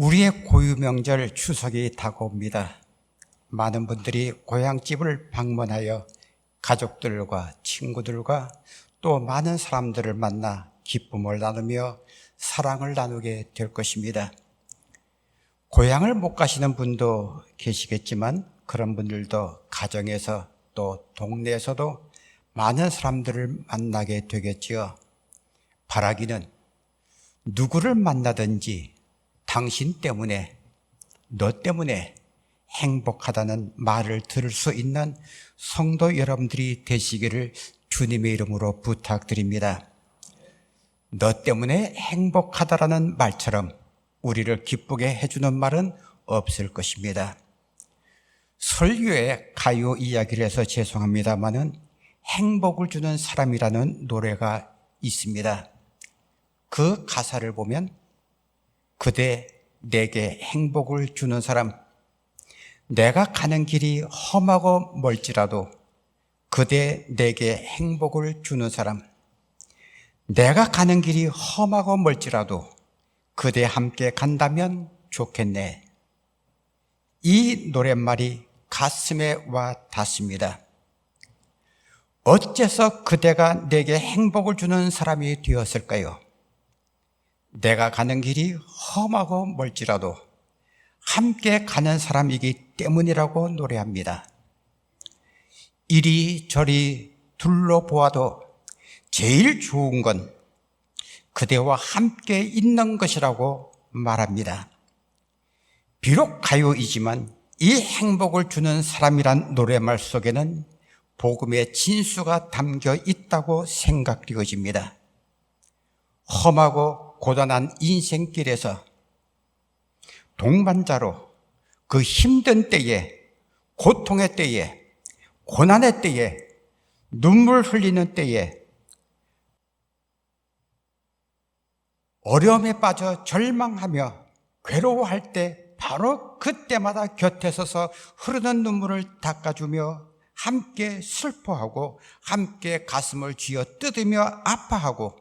우리의 고유명절 추석이 다가옵니다. 많은 분들이 고향집을 방문하여 가족들과 친구들과 또 많은 사람들을 만나 기쁨을 나누며 사랑을 나누게 될 것입니다. 고향을 못 가시는 분도 계시겠지만 그런 분들도 가정에서 또 동네에서도 많은 사람들을 만나게 되겠지요. 바라기는 누구를 만나든지 당신 때문에, 너 때문에 행복하다는 말을 들을 수 있는 성도 여러분들이 되시기를 주님의 이름으로 부탁드립니다. 너 때문에 행복하다라는 말처럼 우리를 기쁘게 해주는 말은 없을 것입니다. 설교에 가요 이야기를 해서 죄송합니다마는 행복을 주는 사람이라는 노래가 있습니다. 그 가사를 보면 그대 내게 행복을 주는 사람, 내가 가는 길이 험하고 멀지라도 그대 내게 행복을 주는 사람, 내가 가는 길이 험하고 멀지라도 그대 함께 간다면 좋겠네. 이 노랫말이 가슴에 와 닿습니다. 어째서 그대가 내게 행복을 주는 사람이 되었을까요? 내가 가는 길이 험하고 멀지라도 함께 가는 사람이기 때문이라고 노래합니다. 이리저리 둘러보아도 제일 좋은 건 그대와 함께 있는 것이라고 말합니다. 비록 가요이지만 이 행복을 주는 사람이란 노래말 속에는 복음의 진수가 담겨 있다고 생각되어집니다. 험하고 고단한 인생길에서 동반자로 그 힘든 때에, 고통의 때에, 고난의 때에, 눈물 흘리는 때에, 어려움에 빠져 절망하며 괴로워할 때 바로 그때마다 곁에 서서 흐르는 눈물을 닦아주며 함께 슬퍼하고 함께 가슴을 쥐어 뜯으며 아파하고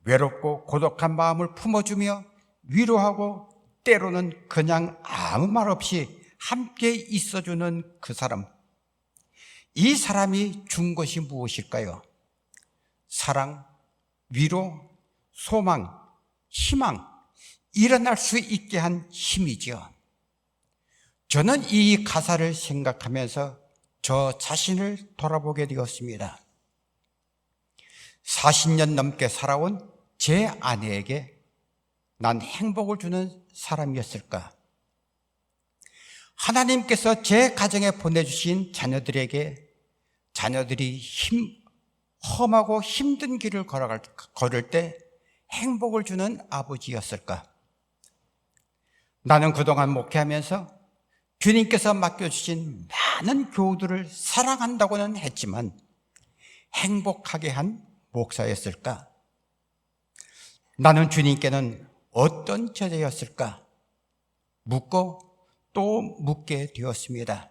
외롭고 고독한 마음을 품어주며 위로하고 때로는 그냥 아무 말 없이 함께 있어주는 그 사람. 이 사람이 준 것이 무엇일까요? 사랑, 위로, 소망, 희망, 일어날 수 있게 한 힘이죠. 저는 이 가사를 생각하면서 저 자신을 돌아보게 되었습니다. 40년 넘게 살아온 제 아내에게 난 행복을 주는 사람이었을까? 하나님께서 제 가정에 보내주신 자녀들에게 자녀들이 험하고 힘든 길을 걸을 때 행복을 주는 아버지였을까? 나는 그동안 목회하면서 주님께서 맡겨주신 많은 교우들을 사랑한다고는 했지만 행복하게 한 목사였을까? 나는 주님께는 어떤 제자였을까? 묻고 또 묻게 되었습니다.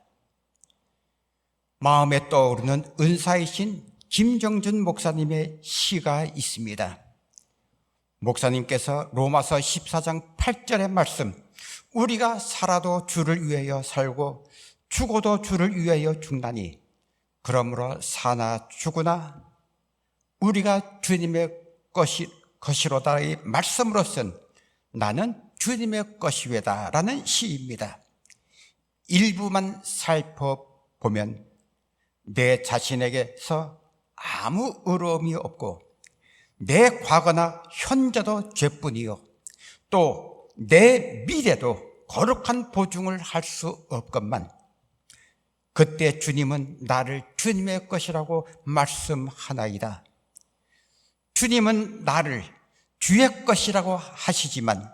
마음에 떠오르는 은사이신 김정준 목사님의 시가 있습니다. 목사님께서 로마서 14장 8절의 말씀, 우리가 살아도 주를 위하여 살고 죽어도 주를 위하여 죽나니 그러므로 사나 죽으나 우리가 주님의 것이로다의 말씀으로선 나는 주님의 것이외다 라는 시입니다. 일부만 살펴보면 내 자신에게서 아무 의로움이 없고 내 과거나 현재도 죄뿐이요 또 내 미래도 거룩한 보증을 할 수 없건만 그때 주님은 나를 주님의 것이라고 말씀하나이다. 주님은 나를 주의 것이라고 하시지만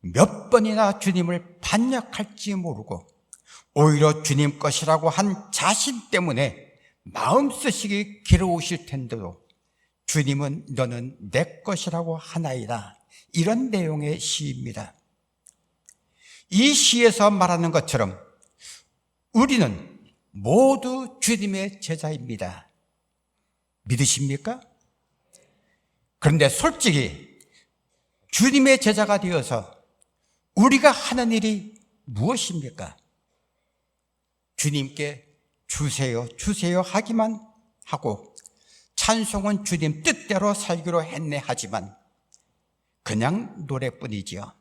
몇 번이나 주님을 반역할지 모르고 오히려 주님 것이라고 한 자신 때문에 마음 쓰시기 괴로우실 텐데도 주님은 너는 내 것이라고 하나이다. 이런 내용의 시입니다. 이 시에서 말하는 것처럼 우리는 모두 주님의 제자입니다. 믿으십니까? 그런데 솔직히 주님의 제자가 되어서 우리가 하는 일이 무엇입니까? 주님께 주세요, 주세요 하기만 하고 찬송은 주님 뜻대로 살기로 했네 하지만 그냥 노래뿐이지요.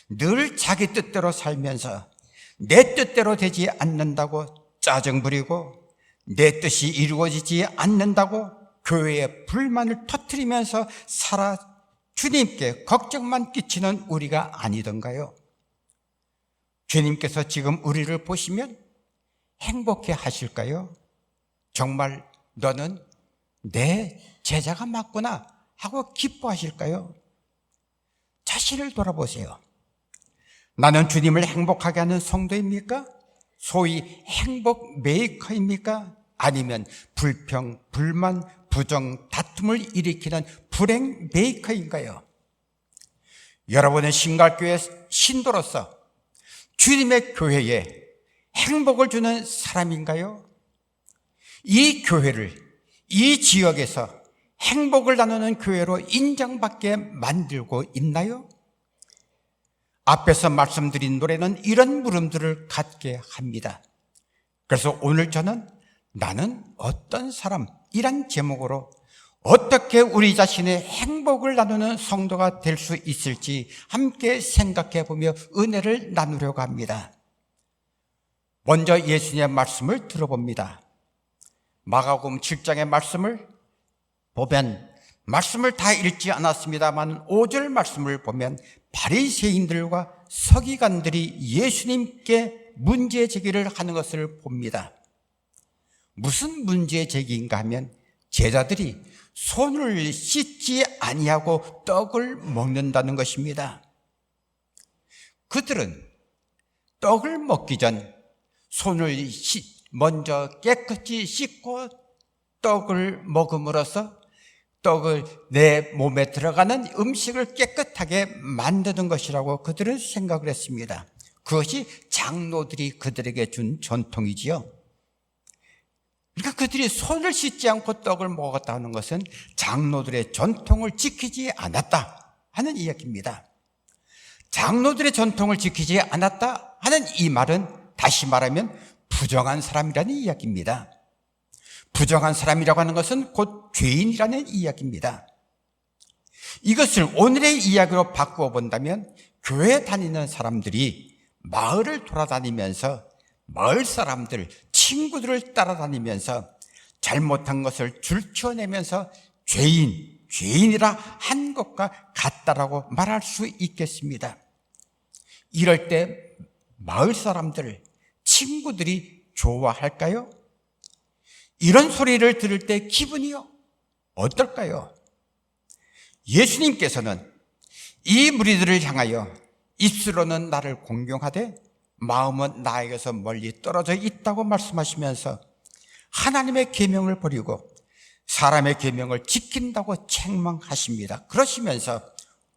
늘 자기 뜻대로 살면서 내 뜻대로 되지 않는다고 짜증 부리고 내 뜻이 이루어지지 않는다고 교회에 불만을 터뜨리면서 살아 주님께 걱정만 끼치는 우리가 아니던가요? 주님께서 지금 우리를 보시면 행복해 하실까요? 정말 너는 내 제자가 맞구나 하고 기뻐하실까요? 자신을 돌아보세요. 나는 주님을 행복하게 하는 성도입니까? 소위 행복 메이커입니까? 아니면 불평, 불만, 부정, 다툼을 일으키는 불행 메이커인가요? 여러분의 신갈교회 신도로서 주님의 교회에 행복을 주는 사람인가요? 이 교회를 이 지역에서 행복을 나누는 교회로 인정받게 만들고 있나요? 앞에서 말씀드린 노래는 이런 물음들을 갖게 합니다. 그래서 오늘 저는 나는 어떤 사람이란 제목으로 어떻게 우리 자신의 행복을 나누는 성도가 될 수 있을지 함께 생각해 보며 은혜를 나누려고 합니다. 먼저 예수님의 말씀을 들어봅니다. 마가복음 7장의 말씀을 보면 말씀을 다 읽지 않았습니다만 5절 말씀을 보면 바리새인들과 서기관들이 예수님께 문제 제기를 하는 것을 봅니다. 무슨 문제 제기인가 하면 제자들이 손을 씻지 아니하고 떡을 먹는다는 것입니다. 그들은 떡을 먹기 전 손을 먼저 깨끗이 씻고 떡을 먹음으로써 떡을 내 몸에 들어가는 음식을 깨끗하게 만드는 것이라고 그들은 생각을 했습니다. 그것이 장로들이 그들에게 준 전통이지요. 그러니까 그들이 손을 씻지 않고 떡을 먹었다는 것은 장로들의 전통을 지키지 않았다 하는 이야기입니다. 장로들의 전통을 지키지 않았다 하는 이 말은 다시 말하면 부정한 사람이라는 이야기입니다. 부정한 사람이라고 하는 것은 곧 죄인이라는 이야기입니다. 이것을 오늘의 이야기로 바꾸어 본다면 교회 다니는 사람들이 마을을 돌아다니면서 마을 사람들, 친구들을 따라다니면서 잘못한 것을 줄쳐내면서 죄인이라 한 것과 같다라고 말할 수 있겠습니다. 이럴 때 마을 사람들, 친구들이 좋아할까요? 이런 소리를 들을 때 기분이요? 어떨까요? 예수님께서는 이 무리들을 향하여 입술로는 나를 공경하되 마음은 나에게서 멀리 떨어져 있다고 말씀하시면서 하나님의 계명을 버리고 사람의 계명을 지킨다고 책망하십니다. 그러시면서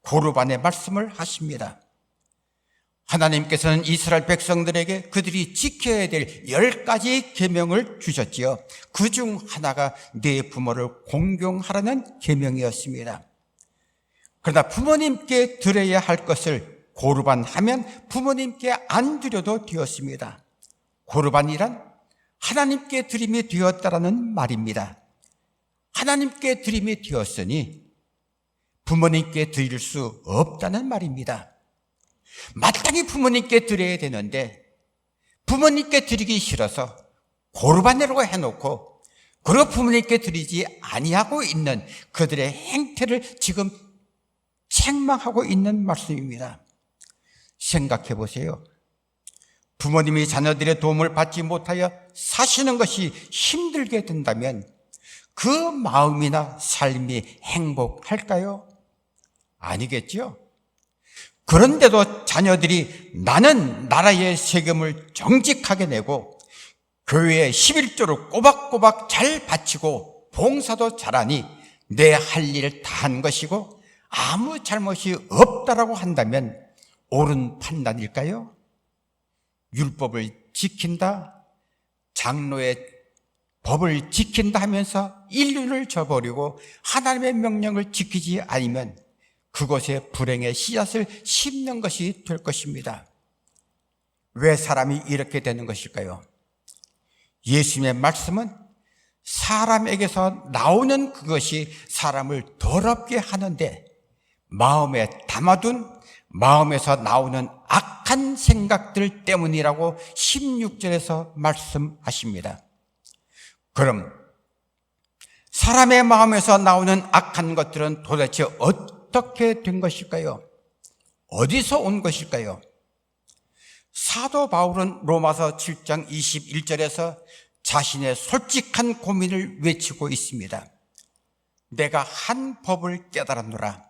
고르반의 말씀을 하십니다. 하나님께서는 이스라엘 백성들에게 그들이 지켜야 될 10가지 계명을 주셨지요. 그중 하나가 네 부모를 공경하라는 계명이었습니다. 그러나 부모님께 드려야 할 것을 고르반하면 부모님께 안 드려도 되었습니다. 고르반이란 하나님께 드림이 되었다라는 말입니다. 하나님께 드림이 되었으니 부모님께 드릴 수 없다는 말입니다. 마땅히 부모님께 드려야 되는데 부모님께 드리기 싫어서 고르반이라고 해놓고 그리고 부모님께 드리지 아니하고 있는 그들의 행태를 지금 책망하고 있는 말씀입니다. 생각해 보세요. 부모님이 자녀들의 도움을 받지 못하여 사시는 것이 힘들게 된다면 그 마음이나 삶이 행복할까요? 아니겠죠? 그런데도 자녀들이 나는 나라의 세금을 정직하게 내고 교회에 11조를 꼬박꼬박 잘 바치고 봉사도 잘하니 내 할 일을 다 한 것이고 아무 잘못이 없다라고 한다면 옳은 판단일까요? 율법을 지킨다, 장로의 법을 지킨다 하면서 인륜을 저버리고 하나님의 명령을 지키지 않으면 그곳에 불행의 씨앗을 심는 것이 될 것입니다. 왜 사람이 이렇게 되는 것일까요? 예수님의 말씀은 사람에게서 나오는 그것이 사람을 더럽게 하는데 마음에 담아둔, 마음에서 나오는 악한 생각들 때문이라고 16절에서 말씀하십니다. 그럼 사람의 마음에서 나오는 악한 것들은 도대체 어떻게 된 것일까요? 어디서 온 것일까요? 사도 바울은 로마서 7장 21절에서 자신의 솔직한 고민을 외치고 있습니다. 내가 한 법을 깨달았노라.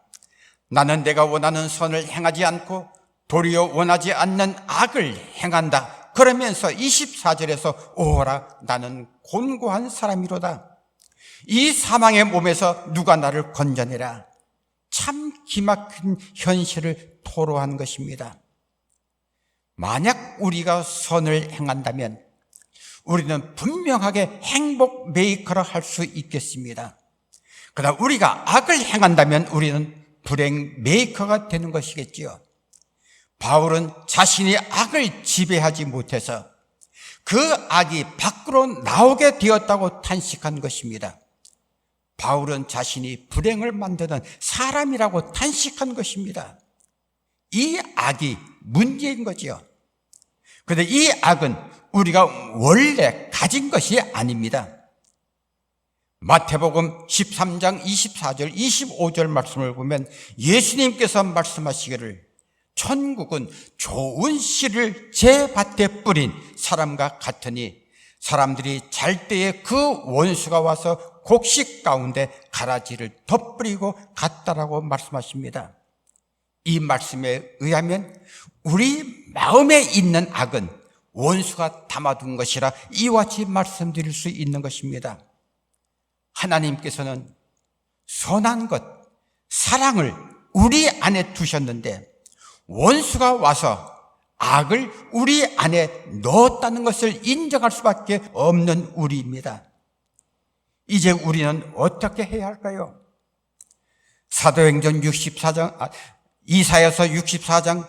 나는 내가 원하는 선을 행하지 않고 도리어 원하지 않는 악을 행한다. 그러면서 24절에서 오호라 나는 곤고한 사람이로다. 이 사망의 몸에서 누가 나를 건져내라. 참 기막힌 현실을 토로한 것입니다. 만약 우리가 선을 행한다면 우리는 분명하게 행복 메이커를 할 수 있겠습니다. 그러나 우리가 악을 행한다면 우리는 불행 메이커가 되는 것이겠지요. 바울은 자신이 악을 지배하지 못해서 그 악이 밖으로 나오게 되었다고 탄식한 것입니다. 바울은 자신이 불행을 만드는 사람이라고 탄식한 것입니다. 이 악이 문제인 거지요. 그런데 이 악은 우리가 원래 가진 것이 아닙니다. 마태복음 13장 24절 25절 말씀을 보면 예수님께서 말씀하시기를 천국은 좋은 씨를 제 밭에 뿌린 사람과 같으니 사람들이 잘 때에 그 원수가 와서 곡식 가운데 가라지를 덧뿌리고 갔다라고 말씀하십니다. 이 말씀에 의하면 우리 마음에 있는 악은 원수가 담아둔 것이라 이와 같이 말씀드릴 수 있는 것입니다. 하나님께서는 선한 것, 사랑을 우리 안에 두셨는데 원수가 와서 악을 우리 안에 넣었다는 것을 인정할 수밖에 없는 우리입니다. 이제 우리는 어떻게 해야 할까요? 사도행전 64장, 이사야서 64장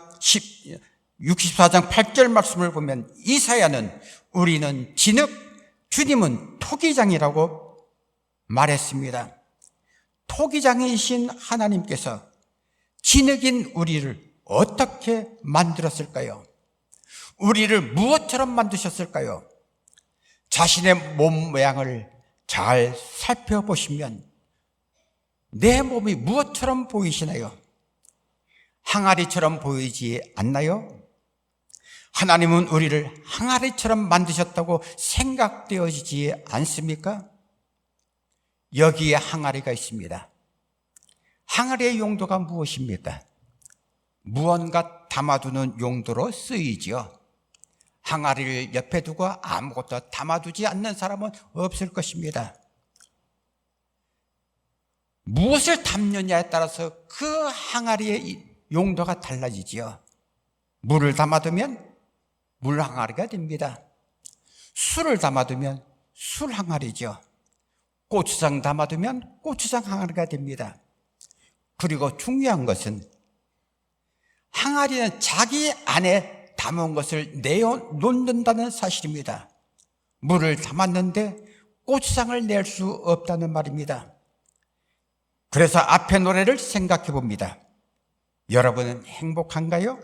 8절 말씀을 보면 이사야는 우리는 진흙, 주님은 토기장이라고 말했습니다. 토기장이신 하나님께서 진흙인 우리를 어떻게 만들었을까요? 우리를 무엇처럼 만드셨을까요? 자신의 몸 모양을 잘 살펴보시면 내 몸이 무엇처럼 보이시나요? 항아리처럼 보이지 않나요? 하나님은 우리를 항아리처럼 만드셨다고 생각되어지지 않습니까? 여기에 항아리가 있습니다. 항아리의 용도가 무엇입니까? 무언가 담아두는 용도로 쓰이지요. 항아리를 옆에 두고 아무것도 담아두지 않는 사람은 없을 것입니다. 무엇을 담느냐에 따라서 그 항아리의 용도가 달라지지요. 물을 담아두면 물 항아리가 됩니다. 술을 담아두면 술 항아리죠. 고추장 담아두면 고추장 항아리가 됩니다. 그리고 중요한 것은 항아리는 자기 안에 담은 것을 내어놓는다는 사실입니다. 물을 담았는데 고추장을 낼 수 없다는 말입니다. 그래서 앞의 노래를 생각해 봅니다. 여러분은 행복한가요?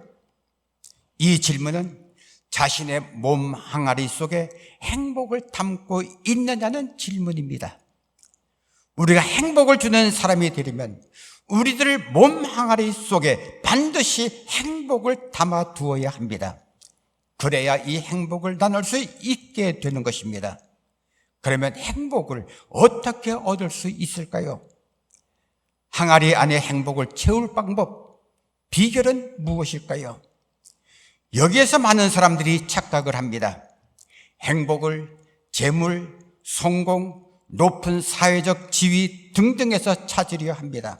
이 질문은 자신의 몸 항아리 속에 행복을 담고 있느냐는 질문입니다. 우리가 행복을 주는 사람이 되려면 우리들 몸 항아리 속에 반드시 행복을 담아 두어야 합니다. 그래야 이 행복을 나눌 수 있게 되는 것입니다. 그러면 행복을 어떻게 얻을 수 있을까요? 항아리 안에 행복을 채울 방법, 비결은 무엇일까요? 여기에서 많은 사람들이 착각을 합니다. 행복을 재물, 성공, 높은 사회적 지위 등등에서 찾으려 합니다.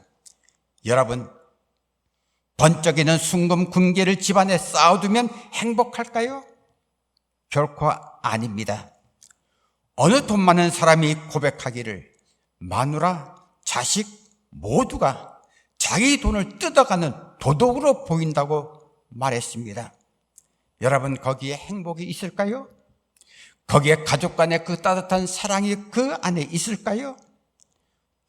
여러분, 번쩍이는 순금 군계를 집안에 쌓아두면 행복할까요? 결코 아닙니다. 어느 돈 많은 사람이 고백하기를 마누라, 자식 모두가 자기 돈을 뜯어가는 도덕으로 보인다고 말했습니다. 여러분, 거기에 행복이 있을까요? 거기에 가족 간의 그 따뜻한 사랑이 그 안에 있을까요?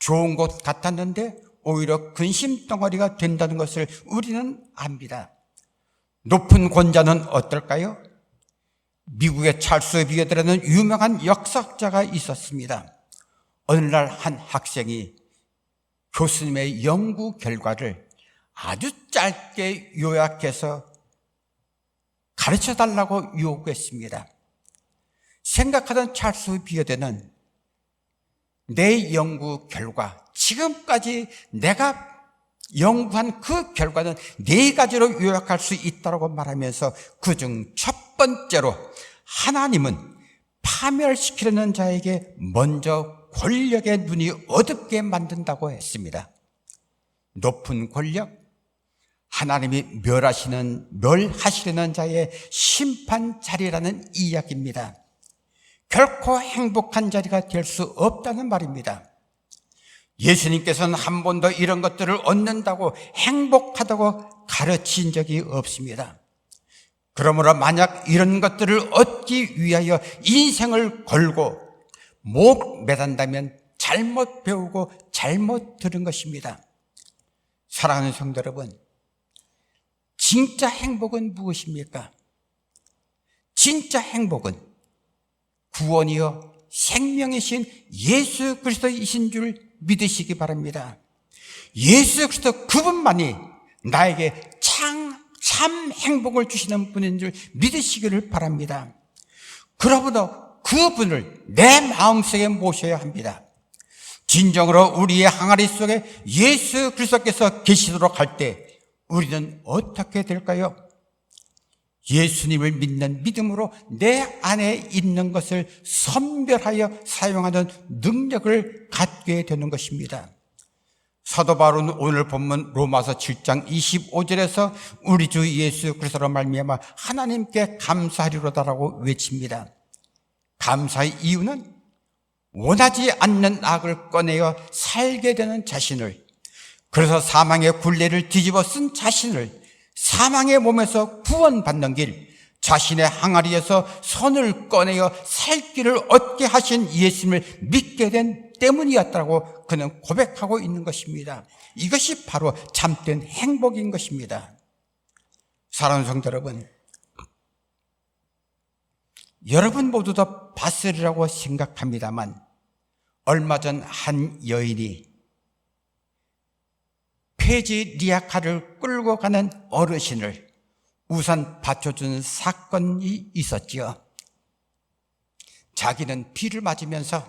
좋은 것 같았는데 오히려 근심 덩어리가 된다는 것을 우리는 압니다. 높은 권자는 어떨까요? 미국의 찰스 비어드라는 유명한 역사학자가 있었습니다. 어느 날 한 학생이 교수님의 연구 결과를 아주 짧게 요약해서 가르쳐달라고 요구했습니다. 생각하던 찰스 비어드는 내 연구 결과, 지금까지 내가 연구한 그 결과는 4가지로 요약할 수 있다고 말하면서 그중 첫 번째로 하나님은 파멸시키려는 자에게 먼저 권력의 눈이 어둡게 만든다고 했습니다. 높은 권력, 하나님이 멸하시려는 자의 심판 자리라는 이야기입니다. 결코 행복한 자리가 될 수 없다는 말입니다. 예수님께서는 한 번도 이런 것들을 얻는다고 행복하다고 가르친 적이 없습니다. 그러므로 만약 이런 것들을 얻기 위하여 인생을 걸고 목 매단다면 잘못 배우고 잘못 들은 것입니다. 사랑하는 성도 여러분, 진짜 행복은 무엇입니까? 진짜 행복은 구원이요 생명이신 예수 그리스도이신 줄 믿으시기 바랍니다. 예수 그리스도 그분만이 나에게 참 행복을 주시는 분인 줄 믿으시기를 바랍니다. 그러므로 그분을 내 마음속에 모셔야 합니다. 진정으로 우리의 항아리 속에 예수 그리스도께서 계시도록 할 때 우리는 어떻게 될까요? 예수님을 믿는 믿음으로 내 안에 있는 것을 선별하여 사용하는 능력을 갖게 되는 것입니다. 사도 바울은 오늘 본문 로마서 7장 25절에서 우리 주 예수 그리스도로 말미암아 하나님께 감사하리로다라고 외칩니다. 감사의 이유는 원하지 않는 악을 꺼내어 살게 되는 자신을, 그래서 사망의 굴레를 뒤집어 쓴 자신을 사망의 몸에서 구원받는 길, 자신의 항아리에서 선을 꺼내어 살 길을 얻게 하신 예수님을 믿게 된 때문이었다고 그는 고백하고 있는 것입니다. 이것이 바로 참된 행복인 것입니다. 사랑하는 성도 여러분, 여러분 모두도 봤으리라고 생각합니다만 얼마 전 한 여인이 폐지 리아카를 끌고 가는 어르신을 우산 받쳐주는 사건이 있었지요. 자기는 비를 맞으면서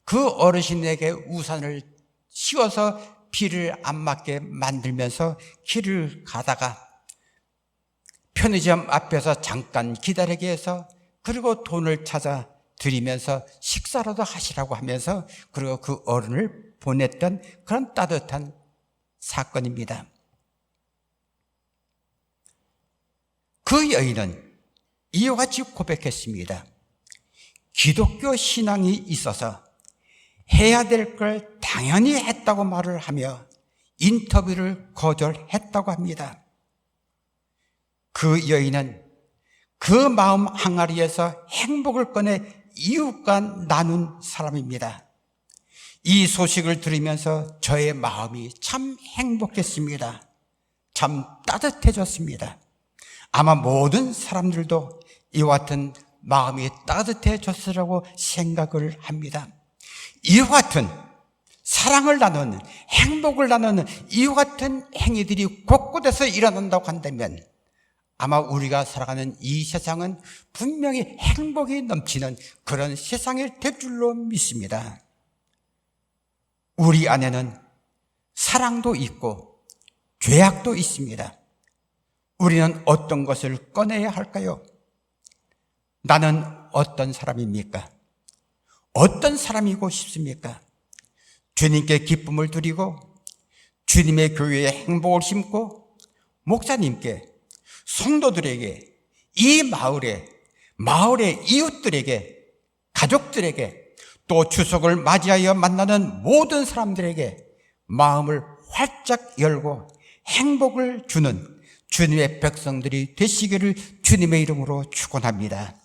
그 어르신에게 우산을 씌워서 비를 안 맞게 만들면서 길을 가다가 편의점 앞에서 잠깐 기다리게 해서 그리고 돈을 찾아 드리면서 식사라도 하시라고 하면서 그리고 그 어른을 보냈던 그런 따뜻한 사건입니다. 그 여인은 이와 같이 고백했습니다. 기독교 신앙이 있어서 해야 될 걸 당연히 했다고 말을 하며 인터뷰를 거절했다고 합니다. 그 여인은 그 마음 항아리에서 행복을 꺼내 이웃과 나눈 사람입니다. 이 소식을 들으면서 저의 마음이 참 행복했습니다. 참 따뜻해졌습니다. 아마 모든 사람들도 이와 같은 마음이 따뜻해졌으라고 생각을 합니다. 이와 같은 사랑을 나누는, 행복을 나누는 이와 같은 행위들이 곳곳에서 일어난다고 한다면 아마 우리가 살아가는 이 세상은 분명히 행복이 넘치는 그런 세상일 될 줄로 믿습니다. 우리 안에는 사랑도 있고 죄악도 있습니다. 우리는 어떤 것을 꺼내야 할까요? 나는 어떤 사람입니까? 어떤 사람이고 싶습니까? 주님께 기쁨을 드리고 주님의 교회에 행복을 심고 목사님께, 성도들에게, 이 마을의 이웃들에게, 가족들에게, 또 추석을 맞이하여 만나는 모든 사람들에게 마음을 활짝 열고 행복을 주는 주님의 백성들이 되시기를 주님의 이름으로 축원합니다.